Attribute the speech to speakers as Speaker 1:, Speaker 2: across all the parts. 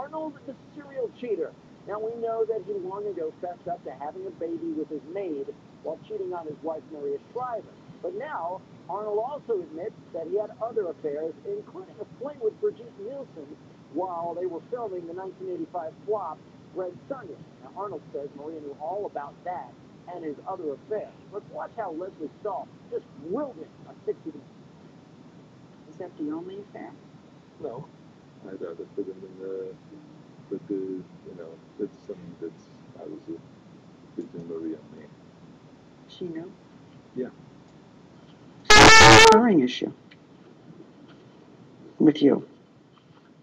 Speaker 1: Arnold the serial cheater. Now, we know that he long ago fessed up to having a baby with his maid while cheating on his wife, Maria Shriver. But now, Arnold also admits that he had other affairs, including a fling with Brigitte Nielsen while they were filming the 1985 flop, Red Sonja. Now, Arnold says Maria knew all about that and his other affairs. Let's watch how Leslie Stahl just grilled him on 60 Minutes.
Speaker 2: Is that the only affair?
Speaker 3: No. I'd rather put him in that's something that's obviously between Maria and me.
Speaker 2: She knew?
Speaker 3: Yeah.
Speaker 2: Recurring issue with you.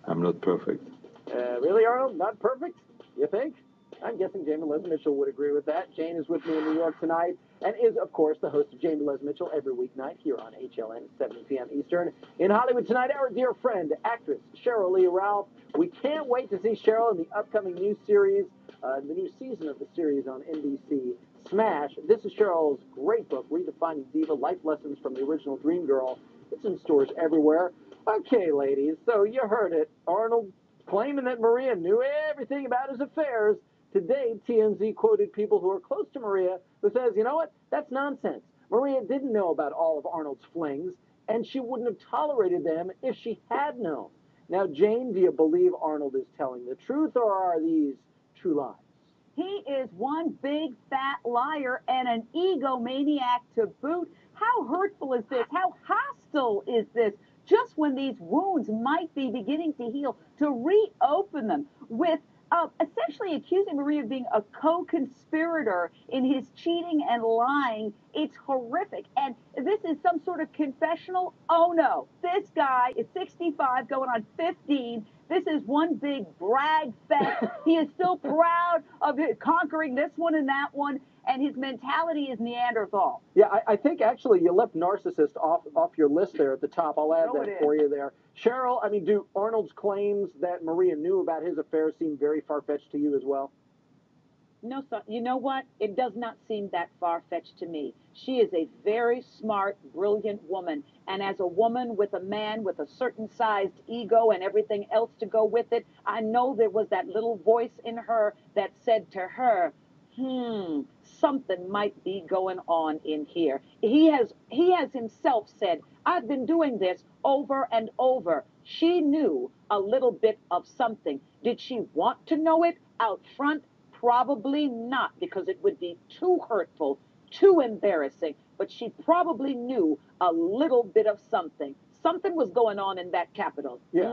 Speaker 3: I'm not perfect.
Speaker 1: Really, Arnold? Not perfect? You think? I'm guessing Jamie Les Mitchell would agree with that. Jane is with me in New York tonight and is, of course, the host of Jamie Les Mitchell every weeknight here on HLN at 7 p.m. Eastern. In Hollywood tonight, our dear friend, actress Cheryl Lee Ralph. We can't wait to see Cheryl in the upcoming new series, the new season of the series on NBC, Smash. This is Cheryl's great book, Redefining Diva, Life Lessons from the Original Dream Girl. It's in stores everywhere. Okay, ladies, so you heard it. Arnold claiming that Maria knew everything about his affairs. Today, TMZ quoted people who are close to Maria who says, you know what, that's nonsense. Maria didn't know about all of Arnold's flings, and she wouldn't have tolerated them if she had known. Now, Jane, do you believe Arnold is telling the truth, or are these true lies?
Speaker 4: He is one big fat liar and an egomaniac to boot. How hurtful is this? How hostile is this? Just when these wounds might be beginning to heal, to reopen them with essentially accusing Maria of being a co-conspirator in his cheating and lying. It's horrific. And this is some sort of confessional. Oh, no. This guy is 65 going on 15. This is one big brag fest. He is still proud of conquering this one and that one, and his mentality is Neanderthal.
Speaker 1: Yeah, I think actually you left narcissist off your list there at the top. I'll add that for you there. Cheryl, I mean, do Arnold's claims that Maria knew about his affairs seem very far-fetched to you as well?
Speaker 4: No, son. You know what? It does not seem that far-fetched to me. She is a very smart, brilliant woman. And as a woman with a man with a certain sized ego and everything else to go with it, I know there was that little voice in her that said to her, something might be going on in here. He has himself said, I've been doing this over and over. She knew a little bit of something. Did she want to know it out front? Probably not, because it would be too hurtful, too embarrassing. But she probably knew a little bit of something. Something was going on in that Capitol.
Speaker 1: Yeah.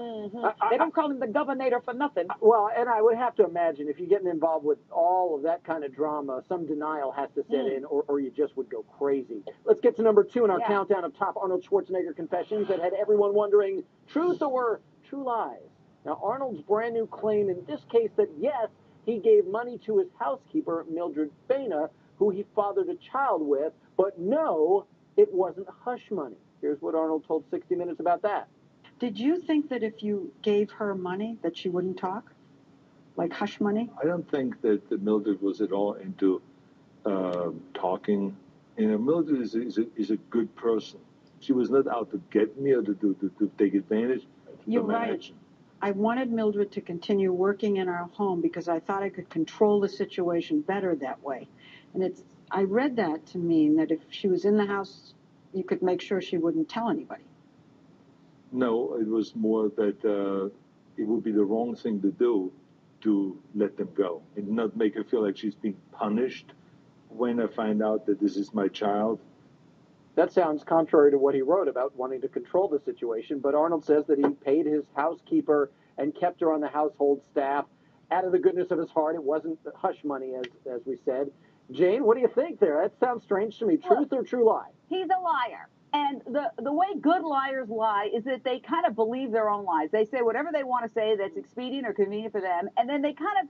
Speaker 4: They don't call him the governor for nothing.
Speaker 1: Well, and I would have to imagine if you're getting involved with all of that kind of drama, some denial has to set in, or you just would go crazy. Let's get to number 2 in our countdown of top Arnold Schwarzenegger confessions that had everyone wondering, truth or true lies? Now, Arnold's brand new claim in this case that, yes, he gave money to his housekeeper, Mildred Baina, who he fathered a child with, but no, it wasn't hush money. Here's what Arnold told 60 Minutes about that.
Speaker 2: Did you think that if you gave her money that she wouldn't talk? Like hush money?
Speaker 3: I don't think that Mildred was at all into talking. Mildred is a good person. She was not out to get me or to take advantage
Speaker 2: You're
Speaker 3: of my
Speaker 2: right.
Speaker 3: action.
Speaker 2: I wanted Mildred to continue working in our home because I thought I could control the situation better that way. And I read that to mean that if she was in the house, you could make sure she wouldn't tell anybody.
Speaker 3: No, it was more that it would be the wrong thing to do to let them go and not make her feel like she's being punished when I find out that this is my child.
Speaker 1: That sounds contrary to what he wrote about wanting to control the situation, but Arnold says that he paid his housekeeper and kept her on the household staff out of the goodness of his heart. It wasn't hush money, as we said. Jane, what do you think there? That sounds strange to me. Truth or true lie?
Speaker 4: He's a liar. And the way good liars lie is that they kind of believe their own lies. They say whatever they want to say that's expedient or convenient for them, and then they kind of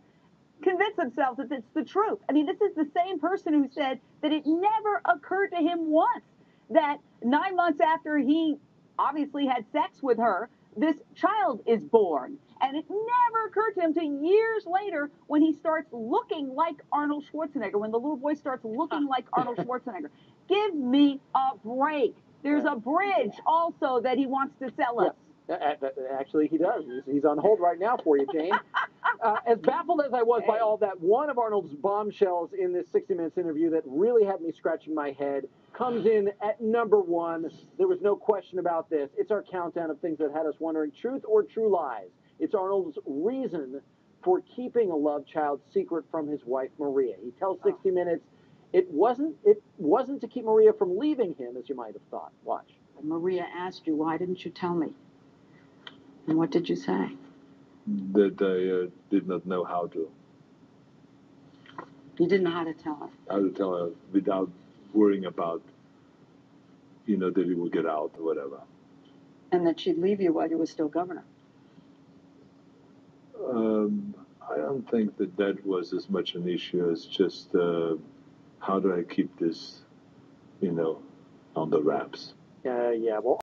Speaker 4: convince themselves that it's the truth. I mean, this is the same person who said that it never occurred to him once that 9 months after he obviously had sex with her, this child is born. And it never occurred to him till years later when he starts looking like Arnold Schwarzenegger, when the little boy starts looking like Arnold Schwarzenegger. Give me a break. There's a bridge also that he wants to sell us.
Speaker 1: Actually, he does. He's on hold right now for you, Jane. As baffled as I was by all that, one of Arnold's bombshells in this 60 Minutes interview that really had me scratching my head comes in at number one. There was no question about this. It's our countdown of things that had us wondering, truth or true lies. It's Arnold's reason for keeping a love child secret from his wife, Maria. He tells 60 Minutes it wasn't to keep Maria from leaving him, as you might have thought. Watch.
Speaker 2: Maria asked you, why didn't you tell me? And what did you say?
Speaker 3: That I did not know how to.
Speaker 2: You didn't know how to tell her.
Speaker 3: How to tell her without worrying about, that he would get out or whatever.
Speaker 2: And that she'd leave you while you were still governor.
Speaker 3: I don't think that was as much an issue as just how do I keep this, on the wraps.
Speaker 1: Yeah, well.